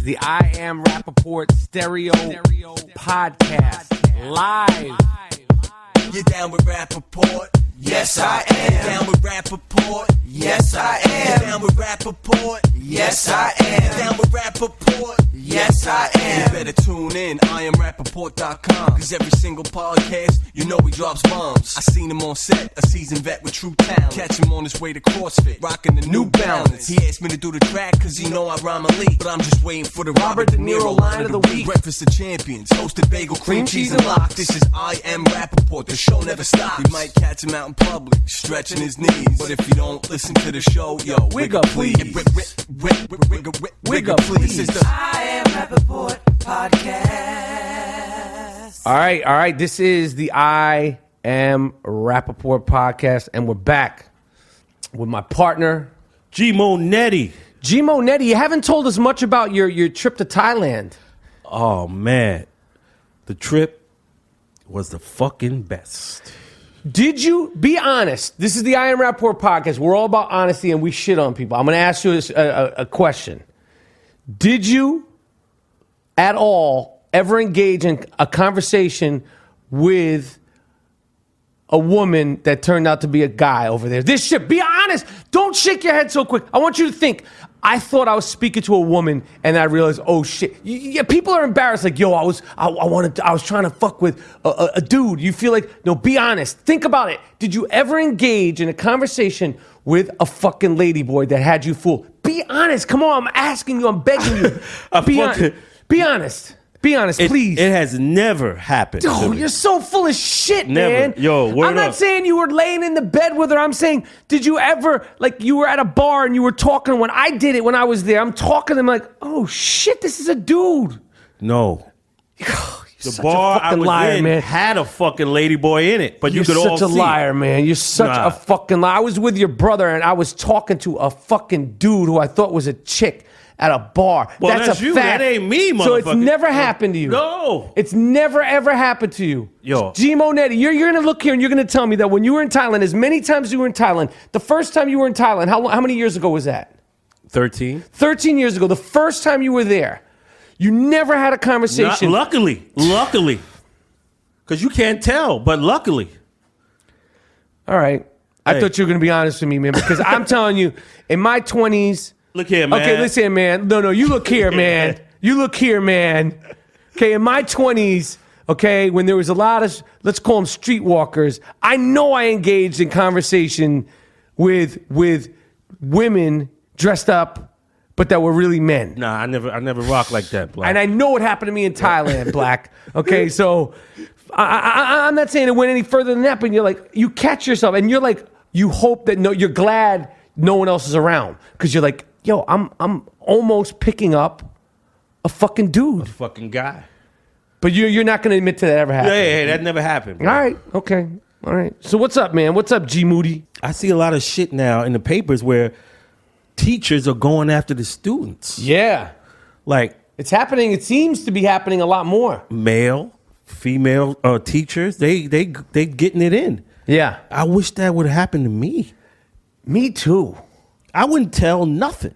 the I Am Rapaport Stereo Podcast live. You down with Rapaport? Yes, I am. You down with Rapaport? Yes, I am. You down with Rapaport? Yes, I am. You down with Rapaport? Yes, I am. You better tune in, IamRapaport.com. Cause every single podcast, you know he drops bombs. I seen him on set, a seasoned vet with true talent. Catch him on his way to CrossFit, rocking the New Balance. He asked me to do the track cause he know I rhyme elite. But I'm just waiting for the Robert De Niro line of the week. Breakfast of Champions, hosted bagel, cream cheese, and lox. This is I Am Rapaport, the show never stops. You might catch him out in public, stretching his knees. But if you don't listen to the show, yo, wig up please. Wig up please. This is the I Am Rapaport Podcast. All right. This is the I Am Rapaport Podcast, and we're back with my partner, G Monetti. G Monetti. You haven't told us much about your trip to Thailand. Oh, man. The trip was the fucking best. Did you, be honest, this is the I Am Rapaport Podcast. We're all about honesty and we shit on people. I'm going to ask you a question. Did you at all ever engage in a conversation with a woman that turned out to be a guy over there? This shit, be honest. Don't shake your head so quick. I want you to think, I thought I was speaking to a woman and I realized, oh shit. Yeah, people are embarrassed. Like, yo, I was trying to fuck with a dude. You feel like, no, be honest. Think about it. Did you ever engage in a conversation with a fucking ladyboy that had you fooled? Be honest. Come on, I'm asking you. I'm begging you. Be honest. Be honest, please. It has never happened. Oh, you're so full of shit, Never. man. Yo, word I'm not up. saying you were laying in the bed with her. I'm saying, did you ever, like, you were at a bar and you were talking when I did it when I was there. I'm talking to them like, oh, shit, this is a dude. No. The bar I was liar, in man. had a fucking ladyboy in it, but you You're could all such a see. liar, man. You're such Nah. a fucking liar. I was with your brother and I was talking to a fucking dude who I thought was a chick at a bar. Well, that's a you. fact. That ain't me, So it's motherfucker. never happened to you. No. It's never, ever happened to you. Yo. G Monetti, you're going to look here and you're going to tell me that when you were in Thailand, as many times as you were in Thailand, the first time you were in Thailand, how many years ago was that? 13. 13 years ago. The first time you were there, you never had a conversation. Luckily. Because you can't tell, but luckily. All right. I Hey. thought you were going to be honest with me, man, because I'm telling you, in my 20s, Look here, man. okay, listen, man. No, you look here, man. You look here, man. Okay, in my 20s, okay, when there was a lot of, let's call them streetwalkers, I know I engaged in conversation with women dressed up, but that were really men. Nah, I never rock like that, Black. And I know what happened to me in Thailand, Black. Okay, so I'm not saying it went any further than that, but you're like, you catch yourself and you're like, you hope that you're glad no one else is around because you're like, yo, I'm almost picking up a fucking dude. fucking guy. But you're not going to admit to that ever happened. Hey, that never happened. Bro. All right, okay. All right. So what's up, man? What's up, G Moody? I see a lot of shit now in the papers where teachers are going after the students. Yeah. Like It's happening. It seems to be happening a lot more. male, female teachers, they getting it in. Yeah. I wish that would happen to me. Me too. I wouldn't tell nothing.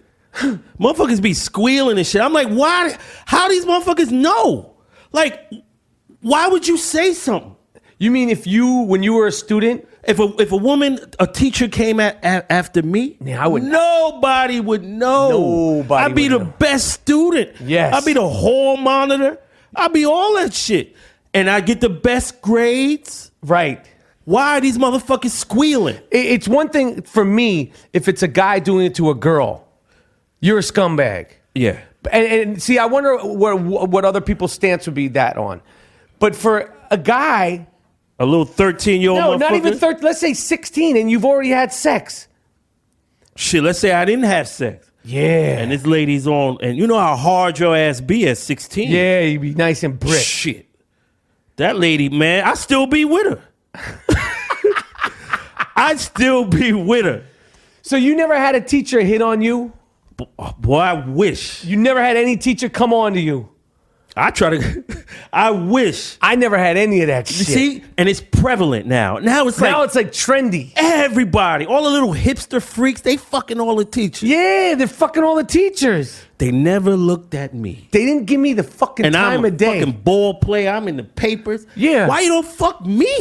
Motherfuckers be squealing and shit. I'm like, why? How these motherfuckers know? Like, why would you say something? You mean when you were a student? If a woman, a teacher came after me, Yeah, I wouldn't. Nobody would know. Nobody I'd be would the know. best student. Yes. I'd be the hall monitor. I'd be all that shit. And I get the best grades. Right. Why are these motherfuckers squealing? It's one thing for me if it's a guy doing it to a girl. You're a scumbag. Yeah. And see, I wonder what other people's stance would be that on. But for a guy, A little 13-year-old no, motherfucker. not even 13, let's say 16, and you've already had sex. Shit, let's say I didn't have sex. Yeah. And this lady's on, and you know how hard your ass be at 16. Yeah, you'd be nice and brick. Shit. That lady, man, I still be with her. I'd still be with her. So you never had a teacher hit on you? Boy, I wish. You never had any teacher come on to you? I wish. I never had any of that You shit. see? And it's prevalent now. Now it's like trendy. everybody, all the little hipster freaks, they fucking all the teachers. Yeah, they're fucking all the teachers. They never looked at me. They didn't give me the fucking And time I'm a of day. fucking ball player. I'm in the papers. Yeah. Why you don't fuck me?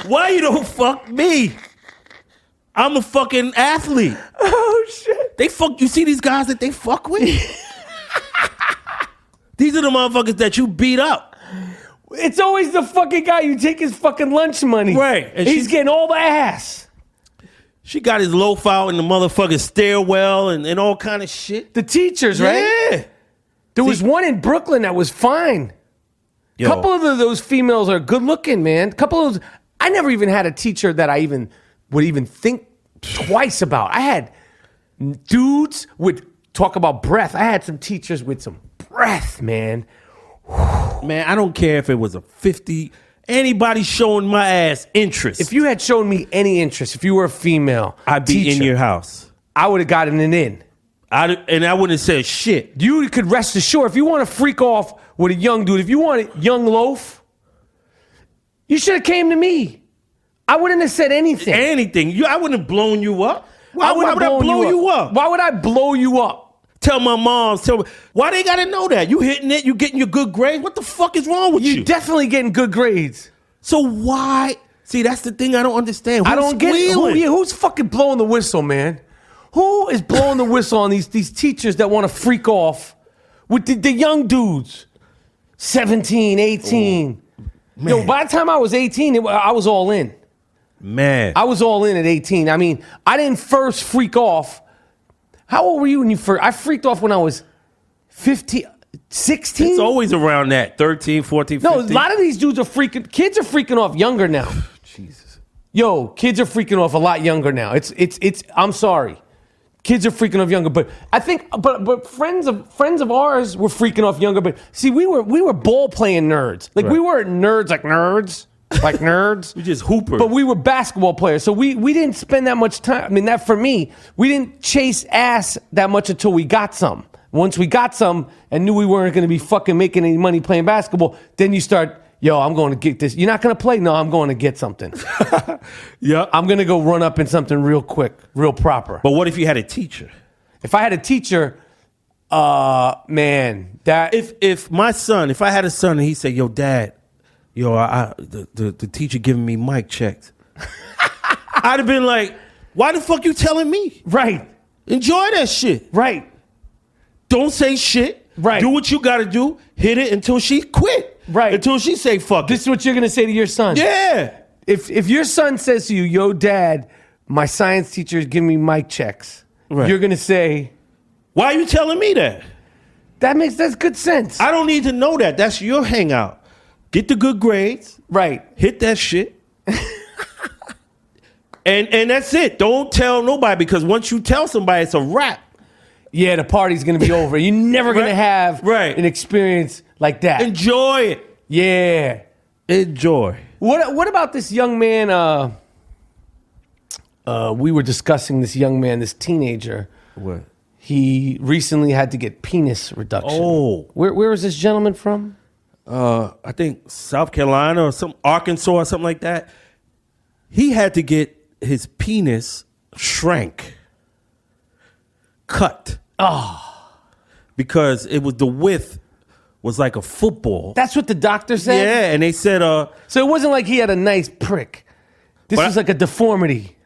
Why you don't fuck me? I'm a fucking athlete. Oh shit. They fuck. You see these guys that they fuck with? These are the motherfuckers that you beat up. It's always the fucking guy you take his fucking lunch money. Right. And He's getting all the ass. She got his loaf out in the motherfucking stairwell and all kind of shit. The teachers, right? Yeah. There was one in Brooklyn that was fine. A Yo. couple of those females are good looking, man. Couple of those. I never even had a teacher that I even would even think twice about. I had dudes would talk about breath. I had some teachers with some breath, man. Man, I don't care if it was a 50. Anybody showing my ass interest. If you had shown me any interest, if you were a female I'd be teacher, in your house. I would have gotten it in. And I wouldn't have said shit. You could rest assured, if you want to freak off with a young dude, if you want a young loaf, you should have came to me. I wouldn't have said anything. Anything. I wouldn't have blown you up. Why would I blow you up? Why would I blow you up? Tell my mom. Why they gotta know that? You hitting it, you getting your good grades. What the fuck is wrong with you? You're definitely getting good grades. So why? See, that's the thing I don't understand. I don't get it. Who's fucking blowing the whistle, man? Who is blowing the whistle on these teachers that want to freak off with the young dudes? 17, 18. Yo, by the time I was 18, I was all in. Man. I was all in at 18. I mean, I didn't first freak off. How old were you when you first? I freaked off when I was 15, 16. It's always around that. 13, 14, 15. No, a lot of these dudes are freaking. Kids are freaking off younger now. Jesus. Yo, kids are freaking off a lot younger now. It's. I'm sorry, kids are freaking off younger. But I think, but friends of ours were freaking off younger. But see, we were ball playing nerds. Like we weren't nerds like nerds. Like nerds. We just hoopers. But we were basketball players. So we didn't spend that much time. I mean, that for me, we didn't chase ass that much until we got some. Once we got some and knew we weren't going to be fucking making any money playing basketball, then you start, yo, I'm going to get this. You're not going to play? No, I'm going to get something. Yeah. I'm going to go run up in something real quick, real proper. But what if you had a teacher? If I had a teacher, man, that... If my son, if I had a son and he said, yo, dad, yo, the teacher giving me mic checks. I'd have been like, why the fuck you telling me? Right. Enjoy that shit. Right. Don't say shit. Right. Do what you got to do. Hit it until she quit. Right. Until she say fuck This is what you're going to say to your son. Yeah. If your son says to you, yo, dad, my science teacher is giving me mic checks, Right. You're going to say... Why are you telling me that? That's good sense. I don't need to know that. That's your hangout. Get the good grades. Right. Hit that shit. and that's it. Don't tell nobody, because once you tell somebody, it's a wrap. Yeah, the party's going to be over. You're never going to have an experience like that. Enjoy it. Yeah. Enjoy. What about this young man? We were discussing this young man, this teenager. What? He recently had to get penis reduction. Oh. Where is this gentleman from? I think South Carolina or some Arkansas or something like that. He had to get his penis shrank, cut. Oh. Because it was the width was like a football. That's what the doctor said? Yeah, and they said So it wasn't like he had a nice prick. This was like a deformity.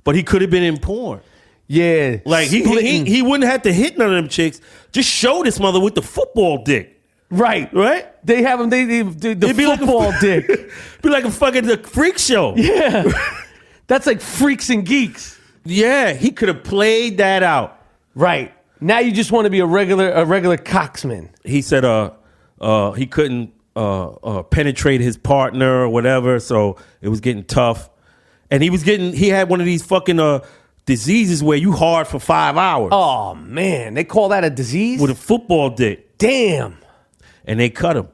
But he could have been in porn. Yeah. Like he wouldn't have to hit none of them chicks. Just show this mother with the football dick. Right. Right? They have him, the football dick. Be like a fucking freak show. Yeah. That's like Freaks and Geeks. Yeah, he could have played that out. Right. Now you just want to be a regular cocksman. He said he couldn't penetrate his partner or whatever, so it was getting tough. And he had one of these fucking diseases where you hard for 5 hours. Oh man, they call that a disease? With a football dick. Damn. And they cut him.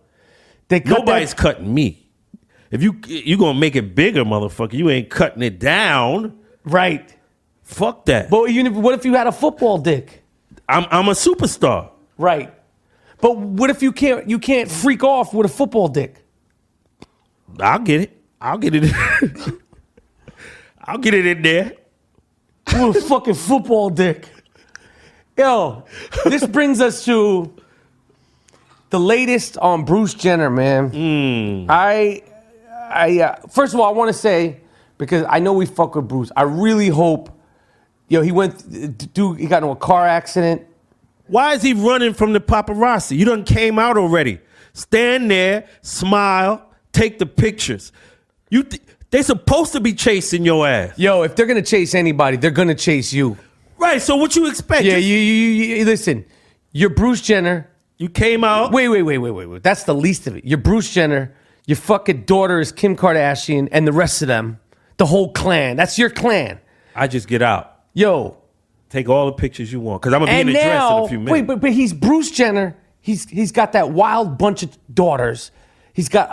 Nobody's cutting me. If you gonna make it bigger, motherfucker, you ain't cutting it down. Right. Fuck that. But what if you had a football dick? I'm a superstar. Right. But what if you can't freak off with a football dick? I'll get it. I'll get it. I'll get it in there. With a fucking football dick. Yo, this brings us to the latest on Bruce Jenner, man. I first of all, I want to say, because I know we fuck with Bruce, I really hope, he got into a car accident. Why is he running from the paparazzi? You done came out already. Stand there, smile, take the pictures. They supposed to be chasing your ass. Yo, if they're going to chase anybody, they're going to chase you. Right, so what you expect? Yeah, you listen, you're Bruce Jenner. You came out. Wait. That's the least of it. You're Bruce Jenner. Your fucking daughter is Kim Kardashian and the rest of them. The whole clan. That's your clan. I just get out. Yo. Take all the pictures you want, because I'm going to be in the dress in a few minutes. Wait, but he's Bruce Jenner. He's got that wild bunch of daughters. He's got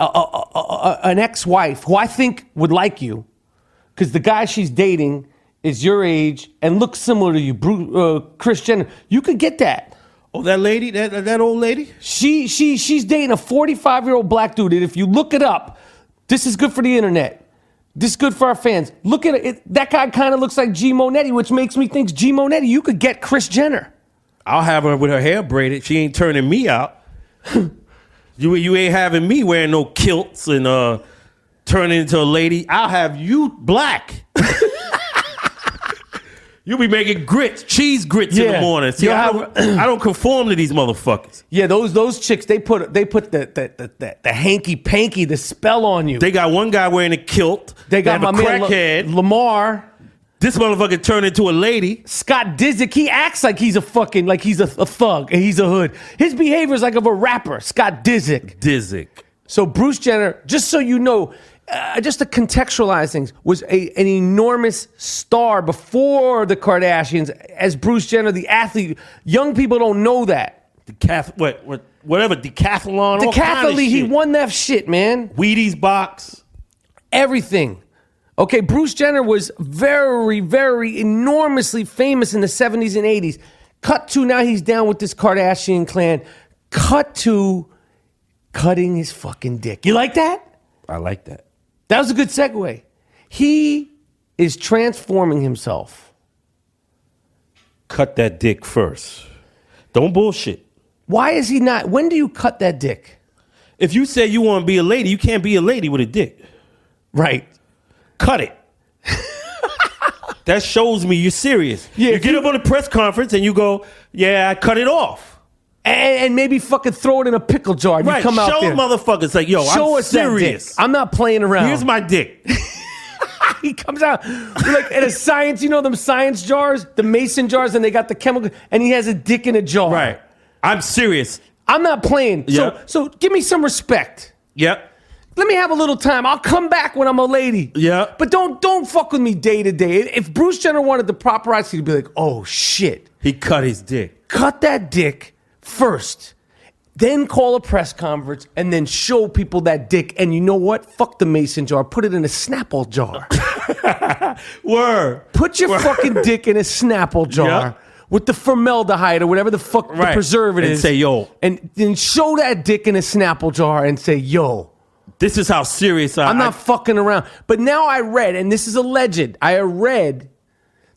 an ex-wife who I think would like you, because the guy she's dating is your age and looks similar to you, Kris Jenner. You could get that. Oh, that lady, that old lady? She's dating a 45-year-old black dude, and if you look it up, this is good for the internet. This is good for our fans. Look at it. That guy kind of looks like G Monetti, which makes me think, G Monetti, you could get Kris Jenner. I'll have her with her hair braided. She ain't turning me out. You ain't having me wearing no kilts and turning into a lady. I'll have you black. You'll be making cheese grits in the morning. See, I don't conform to these motherfuckers. Yeah, those chicks, they put the hanky panky, the spell on you. They got one guy wearing a kilt. They got my man crackhead. Lamar. This motherfucker turned into a lady. Scott Disick, he acts like he's a thug and he's a hood. His behavior is like of a rapper. Scott Disick. So Bruce Jenner, just so you know, just to contextualize things, was an enormous star before the Kardashians as Bruce Jenner, the athlete. Young people don't know that. Whatever, decathlon. Decathlete, he won that shit, man. Wheaties box. Everything. Okay, Bruce Jenner was very, very enormously famous in the 70s and 80s. Cut to now he's down with this Kardashian clan. Cut to cutting his fucking dick. You like that? I like that. That was a good segue. He is transforming himself. Cut that dick first. Don't bullshit. Why is he not? When do you cut that dick? If you say you want to be a lady, you can't be a lady with a dick. Right. Cut it. That shows me you're serious. Yeah, you get up on a press conference and you go, yeah, I cut it off. And maybe fucking throw it in a pickle jar. And right. You come out there. Show motherfuckers like, yo, I'm serious. I'm not playing around. Here's my dick. He comes out like in a science, them science jars, the mason jars, and they got the chemical, and he has a dick in a jar. Right. I'm serious. I'm not playing. Yep. So give me some respect. Yep. Let me have a little time. I'll come back when I'm a lady. Yeah. But don't fuck with me day to day. If Bruce Jenner wanted the paparazzi to be like, oh shit. He cut his dick. Cut that dick first. Then call a press conference and then show people that dick. And you know what? Fuck the mason jar. Put it in a Snapple jar. Word. Put your fucking dick in a Snapple jar. Yep. With the formaldehyde or whatever the fuck the preservative is. And say, yo. And then show that dick in a Snapple jar and say, yo. This is how serious I'm not fucking around. But now I read, and this is alleged, I read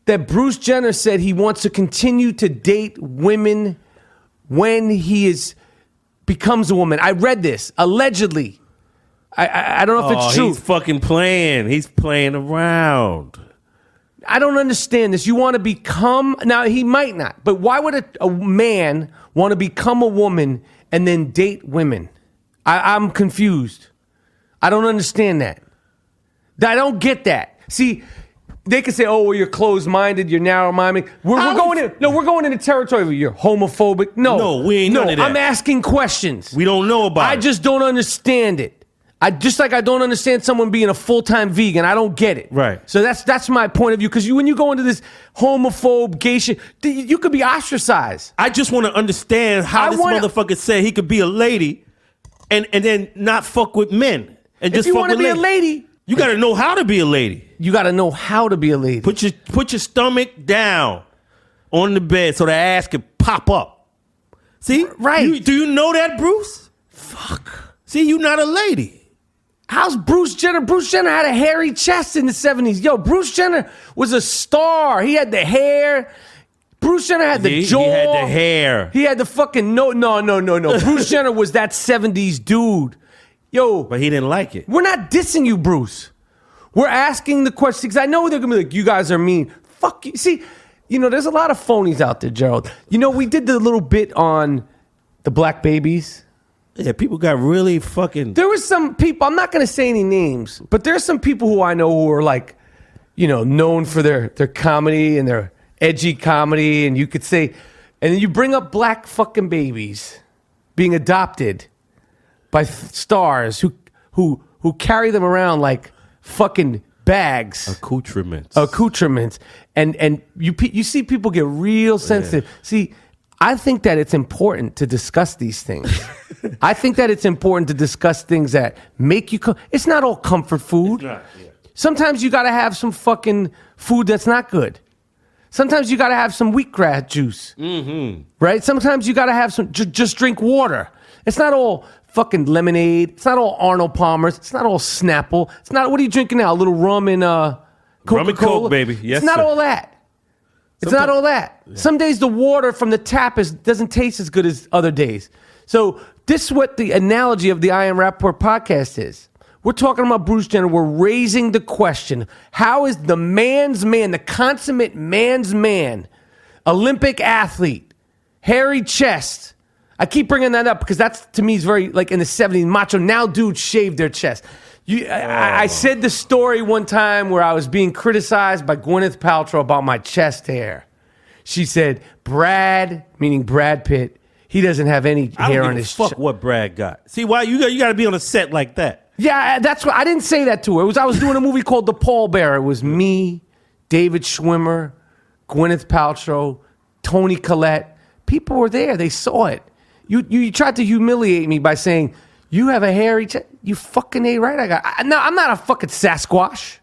that Bruce Jenner said he wants to continue to date women when he becomes a woman. I read this, allegedly. I don't know if it's true. He's fucking playing. He's playing around. I don't understand this. You want to become... Now, he might not. But why would a man want to become a woman and then date women? I'm confused. I don't understand that. I don't get that. See, they can say, "Oh, well, you're closed-minded, you're narrow-minded." We're going into territory where you're homophobic. No, we ain't none of that. I'm asking questions. We don't know about it. I just don't understand it. I don't understand someone being a full-time vegan. I don't get it. Right. So that's my point of view. Because when you go into this homophobe, gay shit, you could be ostracized. I just want to understand how this motherfucker said he could be a lady and then not fuck with men. And just if you want to be a lady, you got to know how to be a lady. you got to know how to be a lady. Put your stomach down on the bed so the ass can pop up. See? Right. Do you know that, Bruce? Fuck. See, you're not a lady. How's Bruce Jenner? Bruce Jenner had a hairy chest in the 70s. Yo, Bruce Jenner was a star. He had the hair. Bruce Jenner had the jaw. He had the hair. He had the fucking no. Bruce Jenner was that 70s dude. Yo. But he didn't like it. We're not dissing you, Bruce. We're asking the questions because I know they're going to be like, you guys are mean. Fuck you. See, there's a lot of phonies out there, Gerald. We did the little bit on the black babies. Yeah, people got really fucking... There was some people, I'm not going to say any names, but there's some people who I know who are like, known for their comedy and their edgy comedy. And you could say, and then you bring up black fucking babies being adopted by stars who carry them around like fucking bags. Accoutrements. And you see people get real sensitive. Yeah. See, I think that it's important to discuss these things. I think that it's important to discuss things that make you... It's not all comfort food. It's not, yeah. Sometimes you got to have some fucking food that's not good. Sometimes you got to have some wheatgrass juice. Mm-hmm. Right? Sometimes you got to have some... Just drink water. It's not all fucking lemonade. It's not all Arnold Palmer's. It's not all Snapple. It's not... What are you drinking now? A little rum and Coca-Cola? Rum and Coke, baby. Yes, it's not all that. It's not all that. Yeah. Some days the water from the tap doesn't taste as good as other days. So this is what the analogy of the I Am Rapaport podcast is. We're talking about Bruce Jenner. We're raising the question, how is the man's man, the consummate man's man, Olympic athlete, hairy chest? I keep bringing that up because that's, to me, is very, like in the 70s, macho. Now dudes shave their chest. I said the story one time where I was being criticized by Gwyneth Paltrow about my chest hair. She said, Brad, meaning Brad Pitt, he doesn't have any hair on his chest. Fuck what Brad got. See, why you got to be on a set like that? Yeah, that's what I didn't say that to her. I was doing a movie called The Pallbearer. It was me, David Schwimmer, Gwyneth Paltrow, Toni Collette. People were there. They saw it. You tried to humiliate me by saying, you have a hairy chest. You fucking ain't right. I'm not a fucking Sasquatch.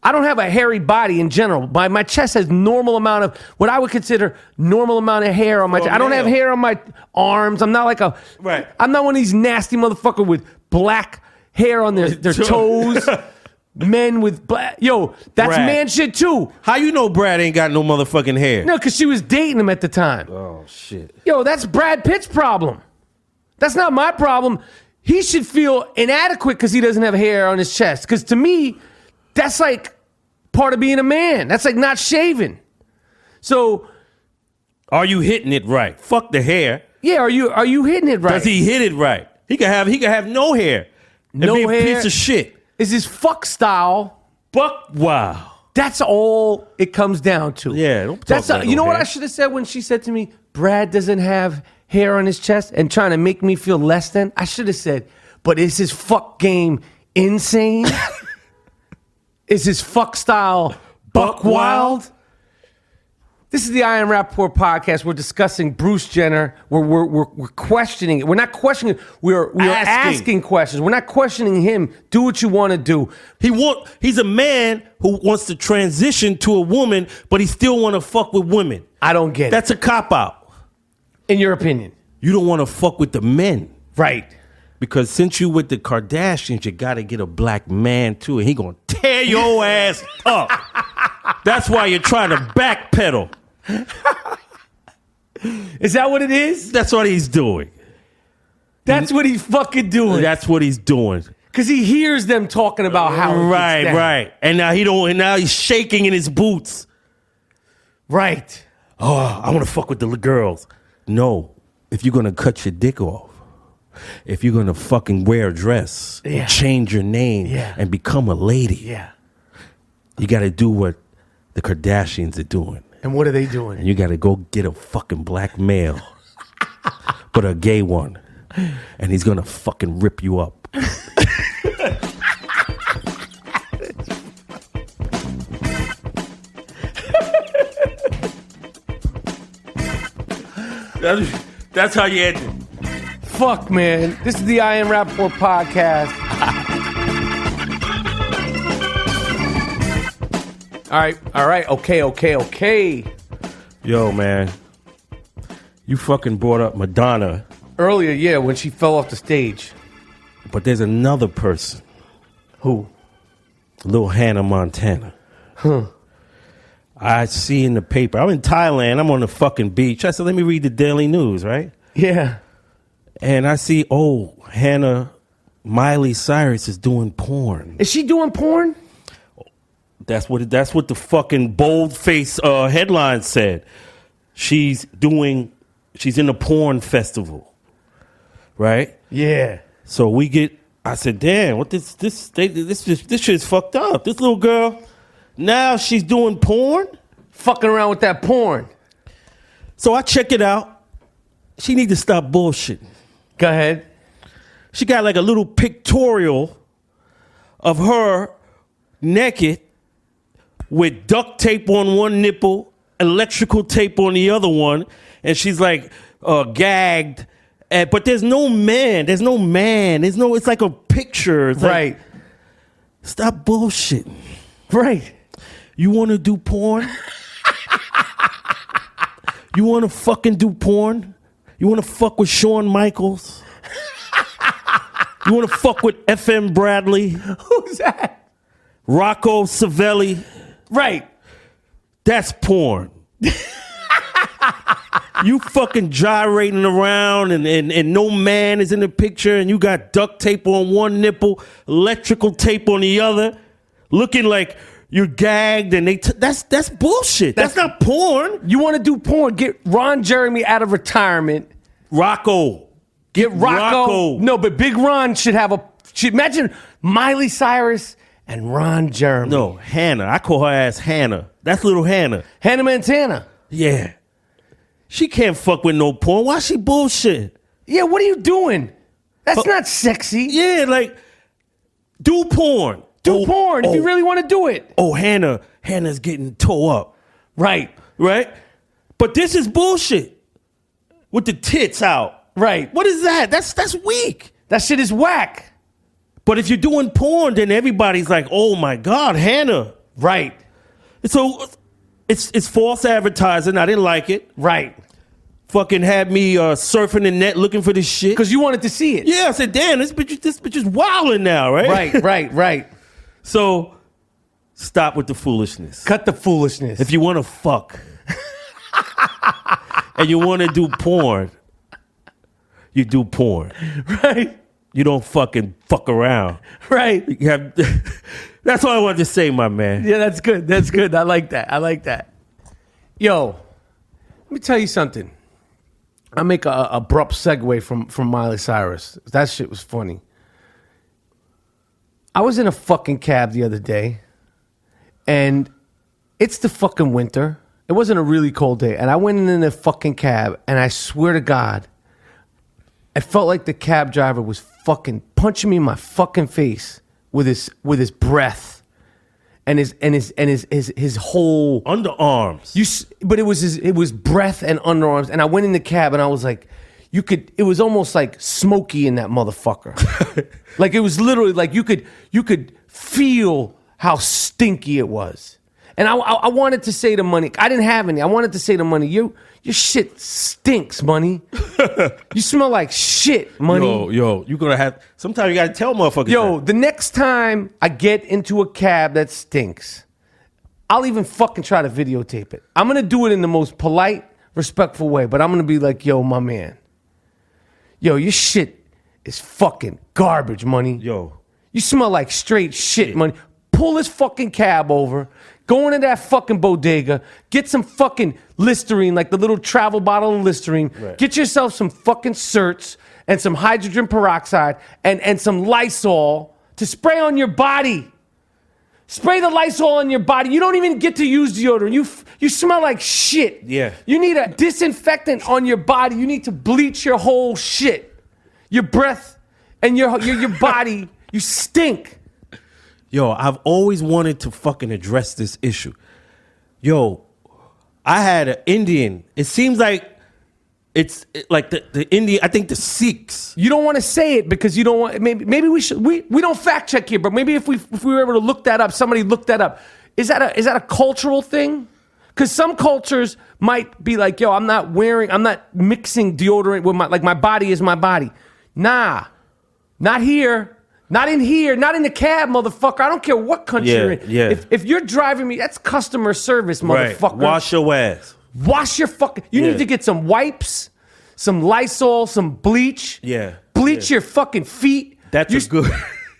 I don't have a hairy body in general. My chest has normal amount of what I would consider normal amount of hair on my chest. I don't have hair on my arms. I'm not like right. I'm not one of these nasty motherfuckers with black hair on their toes. Men with black. Yo, that's Brad. Man shit too. How you know Brad ain't got no motherfucking hair? No, because she was dating him at the time. Oh, shit. Yo, that's Brad Pitt's problem. That's not my problem. He should feel inadequate because he doesn't have hair on his chest. Because to me, that's like part of being a man. That's like not shaving. So, are you hitting it right? Fuck the hair. Yeah, are you hitting it right? Does he hit it right? He can have no hair. No and be hair. A piece of shit. Is his fuck style? Buck wow. That's all it comes down to. Yeah, don't talk about you know no what hair. I should have said when she said to me, Brad doesn't have hair on his chest and trying to make me feel less than? I should have said, but is his fuck game insane? Is his fuck style buck wild? This is the I Am Rapaport podcast. We're discussing Bruce Jenner. We're questioning it. We're not questioning it. We're asking questions. We're not questioning him. Do what you want to do. He's a man who wants to transition to a woman, but he still want to fuck with women. I don't get it. That's a cop-out. In your opinion. You don't want to fuck with the men. Right. Because since you with the Kardashians, you got to get a black man too, and he going to tear your ass up. That's why you're trying to backpedal. Is that what it is? That's what he's doing. That's what he's fucking doing. That's what he's doing. Because he hears them talking about how it gets down. Right. And now he's shaking in his boots. Right. Oh, I want to fuck with the girls. No. If you're going to cut your dick off, if you're going to fucking wear a dress, and change your name, and become a lady, you got to do what the Kardashians are doing. And what are they doing? And you got to go get a fucking black male, but a gay one, and he's going to fucking rip you up. That's how you end it. Fuck, man. This is the I Am Rapaport podcast. All right. Okay. Yo, man. You fucking brought up Madonna. Earlier, yeah, when she fell off the stage. But there's another person. Who? Little Hannah Montana. I see in the paper. I'm in Thailand. I'm on the fucking beach. I said, let me read the Daily News, right? Yeah. And I see, Miley Cyrus is doing porn. Is she doing porn? That's what the fucking boldface headline said. She's in a porn festival, right? Yeah. So I said, damn, what this shit's fucked up. This little girl, now she's doing porn? Fucking around with that porn. So I check it out. She need to stop bullshitting. Go ahead. She got like a little pictorial of her naked with duct tape on one nipple, electrical tape on the other one, and she's like gagged. But there's no man. It's like a picture. It's right. Like, stop bullshitting. Right. You want to do porn? You want to fucking do porn? You want to fuck with Shawn Michaels? You want to fuck with FM Bradley? Who's that? Rocco Savelli? Right. That's porn. You fucking gyrating around and no man is in the picture and you got duct tape on one nipple, electrical tape on the other, looking like you're gagged and that's bullshit. That's not porn. You want to do porn? Get Ron Jeremy out of retirement. Rocco. Get Rocco. No, but Big Ron should have imagine Miley Cyrus and Ron Jeremy. No, Hannah. I call her ass Hannah. That's little Hannah. Hannah Montana. Yeah. She can't fuck with no porn. Why she bullshit? Yeah, what are you doing? That's not sexy. Yeah, like, do porn. Do porn if you really want to do it. Oh, Hannah's getting toe up. Right. But this is bullshit. With the tits out. Right. What is that? That's weak. That shit is whack. But if you're doing porn, then everybody's like, oh my God, Hannah. Right. So it's false advertising. I didn't like it. Right. Fucking had me surfing the net looking for this shit. Because you wanted to see it. Yeah, I said, damn, this bitch is wilding now, right? Right. So stop with the foolishness. Cut the foolishness. If you want to fuck and you want to do porn, you do porn. Right. You don't fucking fuck around. Right. That's all I wanted to say, my man. Yeah, that's good. I like that. Yo, let me tell you something. I make a abrupt segue from Miley Cyrus. That shit was funny. I was in a fucking cab the other day, and it's the fucking winter. It wasn't a really cold day, and I went in the fucking cab, and I swear to God, I felt like the cab driver was fucking punching me in my fucking face with his breath and his whole underarms. But it was breath and underarms, and I went in the cab, and I was like, it was almost like smoky in that motherfucker. Like it was literally like you could feel how stinky it was. And I wanted to say to Money, I didn't have any. I wanted to say to Money, your shit stinks, Money. You smell like shit, Money. Yo, you gonna have. Sometimes you gotta tell motherfuckers. Yo, that. The next time I get into a cab that stinks, I'll even fucking try to videotape it. I'm gonna do it in the most polite, respectful way, but I'm gonna be like, yo, my man. Yo, your shit is fucking garbage, Money. Yo. You smell like straight shit, Money. Pull this fucking cab over, go into that fucking bodega, get some fucking Listerine, like the little travel bottle of Listerine, right. Get yourself some fucking certs and some hydrogen peroxide and some Lysol to spray on your body. Spray the Lysol on your body. You don't even get to use deodorant. You smell like shit. Yeah. You need a disinfectant on your body. You need to bleach your whole shit. Your breath and your body. You stink. Yo, I've always wanted to fucking address this issue. Yo, I had an Indian. It seems like like the Indian, I think the Sikhs. You don't want to say it because you don't want, maybe we should, we don't fact check here, but maybe if we were able to look that up, somebody looked that up. is that a cultural thing? Because some cultures might be like, yo, I'm not mixing deodorant with my body is my body. Nah, not here. Not in here, not in the cab, motherfucker. I don't care what country you're in. Yeah. If you're driving me, that's customer service, motherfucker. Right. Wash your ass. Wash your fucking... You need to get some wipes, some Lysol, some bleach. Yeah. Bleach your fucking feet. That's good...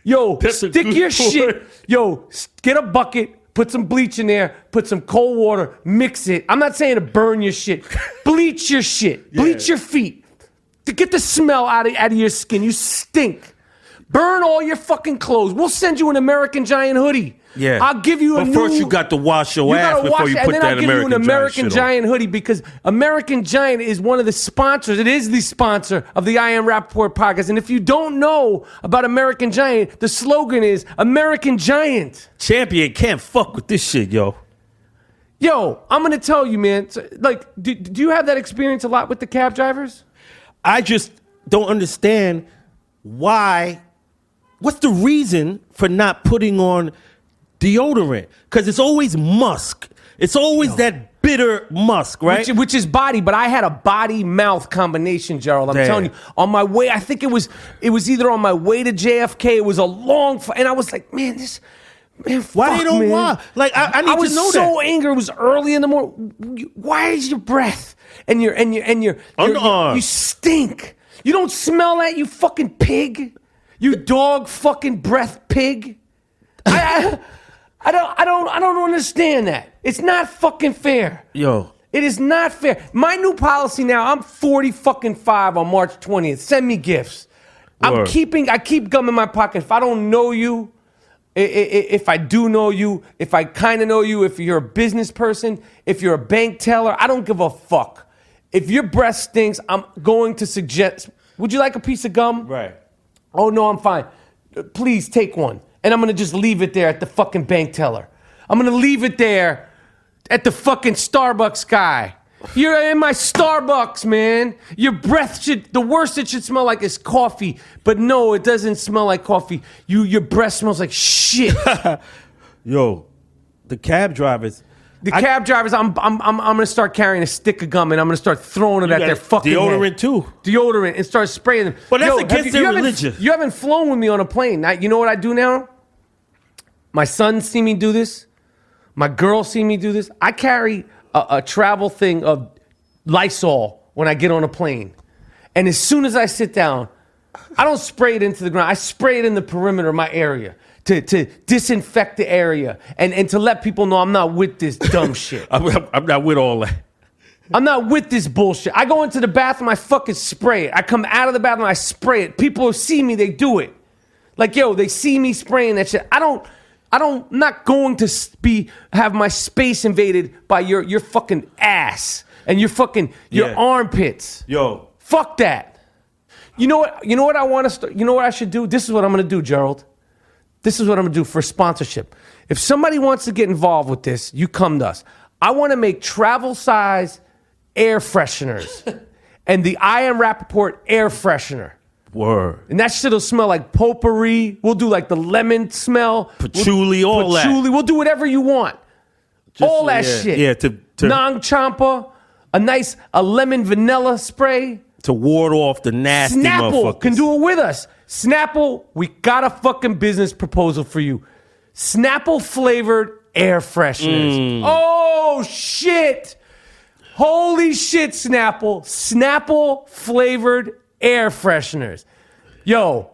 Yo, That's a stick good your point. shit. Yo, get a bucket, put some bleach in there, put some cold water, mix it. I'm not saying to burn your shit. Bleach your shit. Bleach your feet. To get the smell out of your skin. You stink. Burn all your fucking clothes. We'll send you an American Giant hoodie. Yeah. I'll give you But first you got to wash your ass before you put that I'll give you an American Giant Giant hoodie because American Giant is one of the sponsors. It is the sponsor of the I Am Rapaport podcast. And if you don't know about American Giant, the slogan is American Giant. Champion can't fuck with this shit, yo. Yo, I'm going to tell you, man. Like, do you have that experience a lot with the cab drivers? I just don't understand why. What's the reason for not putting on deodorant? Because it's always musk. It's always that bitter musk, right? Which is body, but I had a body-mouth combination, Gerald. I'm telling you. On my way, I think it was either on my way to JFK, it was a long... And I was like, man, this... Man, why they don't man. lie? Like I need to know that. I was so angry. It was early in the morning. Why is your breath and your you stink? You don't smell that, you fucking pig. You dog fucking breath pig. I don't understand that. It's not fucking fair. Yo. It is not fair. My new policy now, I'm 45 on March 20th. Send me gifts. Word. I keep gum in my pocket. If I don't know you, if I do know you, if I kind of know you, if you're a business person, if you're a bank teller, I don't give a fuck. If your breath stinks, I'm going to suggest, would you like a piece of gum? Right. Oh, no, I'm fine. Please take one. And I'm going to just leave it there at the fucking bank teller. I'm going to leave it there at the fucking Starbucks guy. You're in my Starbucks, man. Your breath the worst it should smell like is coffee. But no, it doesn't smell like coffee. Your breath smells like shit. Yo, the cab drivers. Cab drivers, I'm gonna start carrying a stick of gum and I'm gonna start throwing it at their fucking deodorant head. too. Deodorant and start spraying them. But that's against their religion. You haven't flown with me on a plane. Now, you know what I do now? My sons see me do this. My girls see me do this. I carry a travel thing of Lysol when I get on a plane. And as soon as I sit down, I don't spray it into the ground. I spray it in the perimeter of my area to disinfect the area and to let people know I'm not with this dumb shit. I'm not with all that. I'm not with this bullshit. I go into the bathroom, I fucking spray it. I come out of the bathroom, I spray it. People see me, they do it. Like, yo, they see me spraying that shit. I'm not going to have my space invaded by your fucking ass and your armpits. Yo. Fuck that. You know what I want to start? You know what I should do? This is what I'm going to do, Gerald. This is what I'm going to do for sponsorship. If somebody wants to get involved with this, you come to us. I want to make travel size air fresheners and the I Am Rapaport air freshener. Word. And that shit'll smell like potpourri. We'll do like the lemon smell. Patchouli, all that. We'll do whatever you want. All that shit. Yeah, to Nang champa, a lemon vanilla spray. To ward off the nasty Snapple motherfuckers. can do it with us. Snapple, we got a fucking business proposal for you. Snapple flavored air fresheners. Oh, shit. Holy shit, Snapple. Snapple flavored air fresheners. Yo,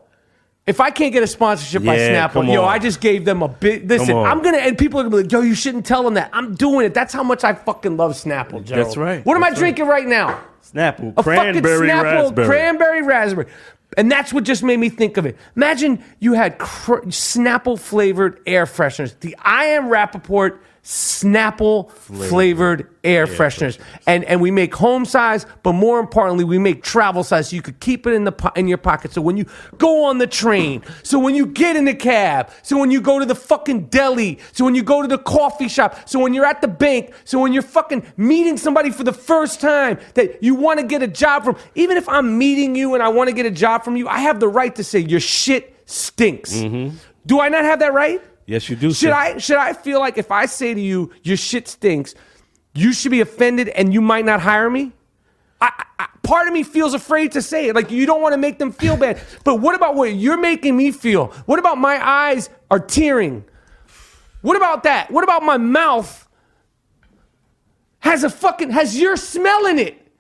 if I can't get a sponsorship by Snapple, I just gave them a bit. Listen, and people are gonna be like, yo, you shouldn't tell them that. I'm doing it. That's how much I fucking love Snapple, Gerald. That's right. What am I drinking right now? Snapple. A Cranberry fucking Snapple raspberry. cranberry raspberry. And that's what just made me think of it. Imagine you had Snapple flavored air fresheners. The I Am Rapaport Snapple flavored air fresheners. And we make home size, but more importantly, we make travel size so you could keep it in your pocket. So when you go on the train, so when you get in the cab, so when you go to the fucking deli, so when you go to the coffee shop, so when you're at the bank, so when you're fucking meeting somebody for the first time that you want to get a job from, even if I'm meeting you and I want to get a job from you, I have the right to say your shit stinks. Do I not have that right? Yes, you do. Should I feel like if I say to you, your shit stinks, you should be offended and you might not hire me? Part of me feels afraid to say it. Like, you don't want to make them feel bad. But what about what you're making me feel? What about my eyes are tearing? What about that? What about my mouth has your smell in it?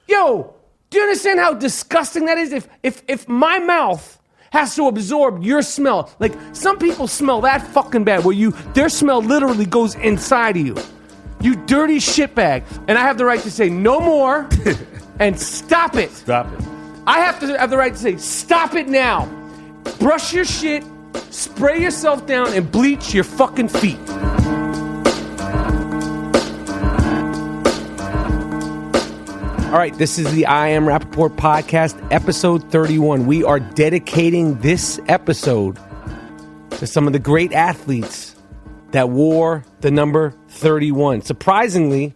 Yo, do you understand how disgusting that is? If my mouth has to absorb your smell, like some people smell that fucking bad, where their smell literally goes inside of you. You dirty shitbag. And I have the right to say no more and stop it. Stop it. I have to have the right to say stop it now. Brush your shit, spray yourself down, and bleach your fucking feet. All right, this is the I Am Rapaport podcast, episode 31. We are dedicating this episode to some of the great athletes that wore the number 31. Surprisingly,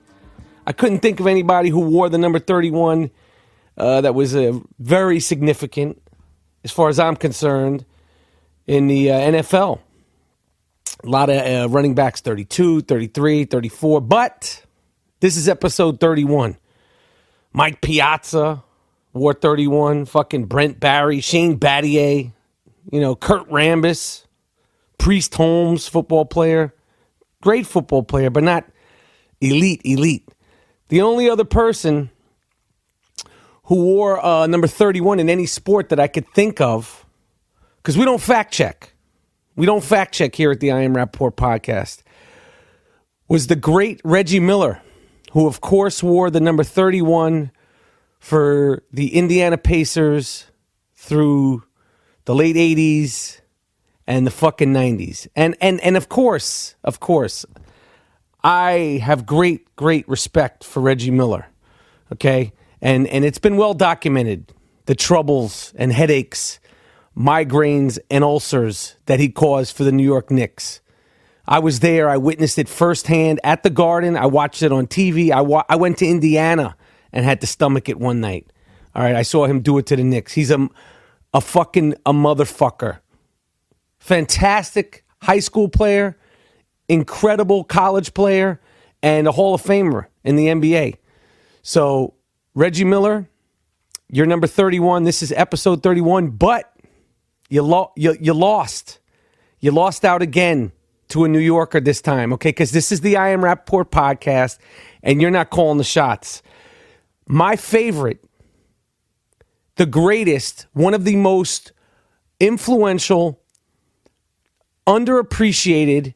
I couldn't think of anybody who wore the number 31 that was very significant, as far as I'm concerned, in the NFL. A lot of running backs, 32, 33, 34, but this is episode 31. Mike Piazza wore 31, fucking Brent Barry, Shane Battier, Kurt Rambis, Priest Holmes, football player. Great football player, but not elite. The only other person who wore number 31 in any sport that I could think of, because we don't fact check. We don't fact check here at the I Am Rapaport podcast, was the great Reggie Miller, who, of course, wore the number 31 for the Indiana Pacers through the late 80s and the fucking 90s. And of course, I have great respect for Reggie Miller, okay? And it's been well documented, the troubles and headaches, migraines and ulcers that he caused for the New York Knicks. I was there. I witnessed it firsthand at the Garden. I watched it on TV. I went to Indiana and had to stomach it one night. All right, I saw him do it to the Knicks. He's a motherfucker. Fantastic high school player, incredible college player, and a Hall of Famer in the NBA. So, Reggie Miller, you're number 31. This is episode 31, but you lost. You lost out again to a New Yorker this time, okay? Because this is the I Am Rapaport podcast, and you're not calling the shots. My favorite, the greatest, one of the most influential, underappreciated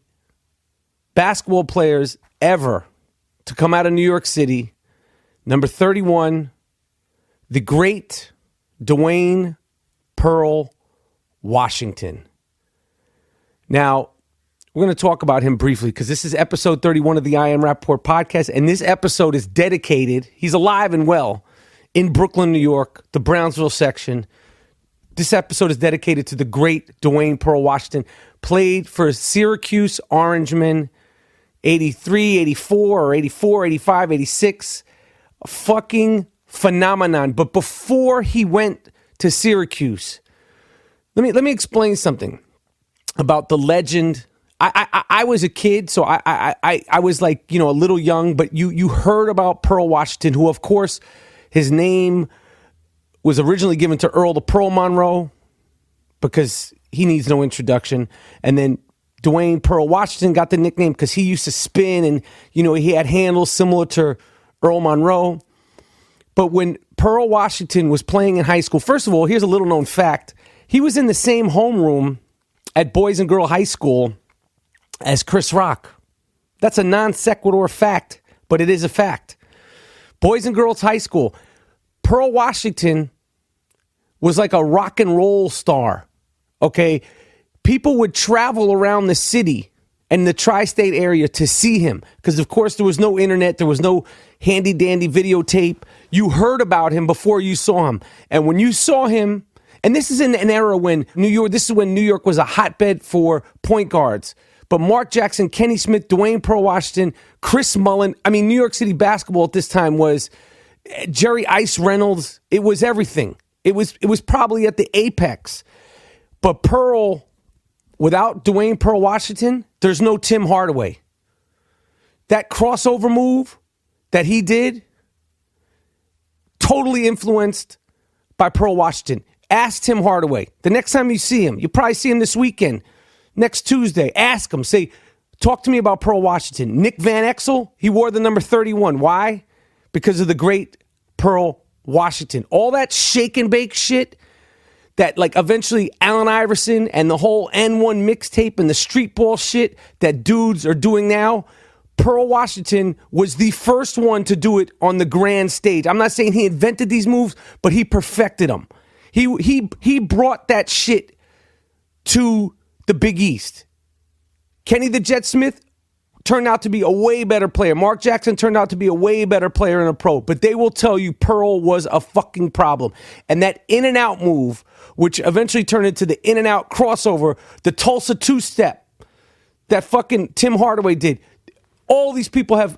basketball players ever to come out of New York City, number 31, the great Dwayne Pearl Washington. Now, we're going to talk about him briefly because this is episode 31 of the I Am Rapaport podcast, and this episode is dedicated, he's alive and well, in Brooklyn, New York, the Brownsville section. This episode is dedicated to the great Dwayne Pearl Washington, played for Syracuse Orangemen, 83, 84, or 84, 85, 86. A fucking phenomenon. But before he went to Syracuse, let me explain something about the legend. I was a kid, so I was like, a little young, but you heard about Pearl Washington, who, of course, his name was originally given to Earl the Pearl Monroe because he needs no introduction. And then Dwayne Pearl Washington got the nickname because he used to spin and, he had handles similar to Earl Monroe. But when Pearl Washington was playing in high school, first of all, here's a little known fact. He was in the same homeroom at Boys and Girl High School as Chris Rock. That's a non sequitur fact, but it is a fact. Boys and Girls High School. Pearl Washington was like a rock and roll star, okay? People would travel around the city and the tri-state area to see him because, of course, there was no internet. There was no handy-dandy videotape. You heard about him before you saw him. And when you saw him, and this is in an era when New York was a hotbed for point guards. But Mark Jackson, Kenny Smith, Dwayne Pearl Washington, Chris Mullin. I mean, New York City basketball at this time was Jerry Ice Reynolds. It was everything. It was probably at the apex. But Pearl without Dwayne Pearl Washington, there's no Tim Hardaway. That crossover move that he did, totally influenced by Pearl Washington. Ask Tim Hardaway. The next time you see him, you probably see him this weekend, next Tuesday. Ask him. Say, talk to me about Pearl Washington. Nick Van Exel, he wore the number 31. Why? Because of the great Pearl Washington. All that shake and bake shit that like eventually Allen Iverson and the whole N1 mixtape and the street ball shit that dudes are doing now, Pearl Washington was the first one to do it on the grand stage. I'm not saying he invented these moves, but he perfected them. He brought that shit to the Big East. Kenny the Jet Smith turned out to be a way better player. Mark Jackson turned out to be a way better player in a pro. But they will tell you Pearl was a fucking problem. And that in and out move, which eventually turned into the in and out crossover, the Tulsa two-step that fucking Tim Hardaway did. All these people have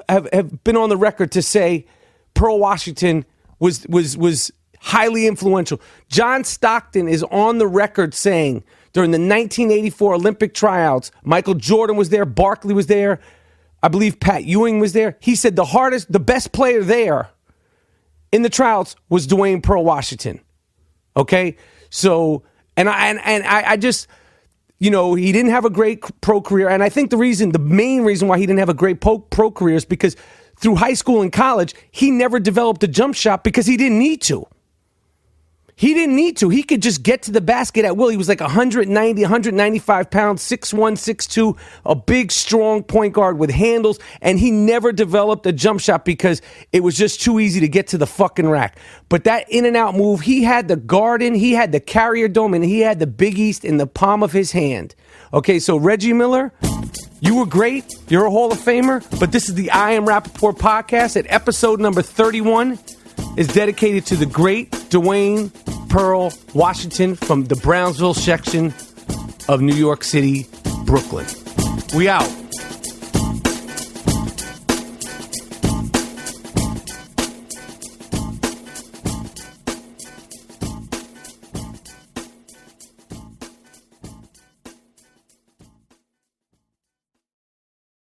been on the record to say Pearl Washington was highly influential. John Stockton is on the record saying during the 1984 Olympic tryouts, Michael Jordan was there, Barkley was there, I believe Pat Ewing was there. He said the best player there in the tryouts was Dwayne Pearl Washington. Okay? So, and I just, you know, he didn't have a great pro career. And I think the main reason why he didn't have a great pro career is because through high school and college, he never developed a jump shot because he didn't need to. He didn't need to. He could just get to the basket at will. He was like 190, 195 pounds, 6'1", 6'2", a big, strong point guard with handles, and he never developed a jump shot because it was just too easy to get to the fucking rack. But that in-and-out move, he had the Garden, he had the Carrier Dome, and he had the Big East in the palm of his hand. Okay, so Reggie Miller, you were great. You're a Hall of Famer, but this is the I Am Rapaport podcast, and episode number 31 is dedicated to the great Dwayne Pearl Washington from the Brownsville section of New York City, Brooklyn. We out.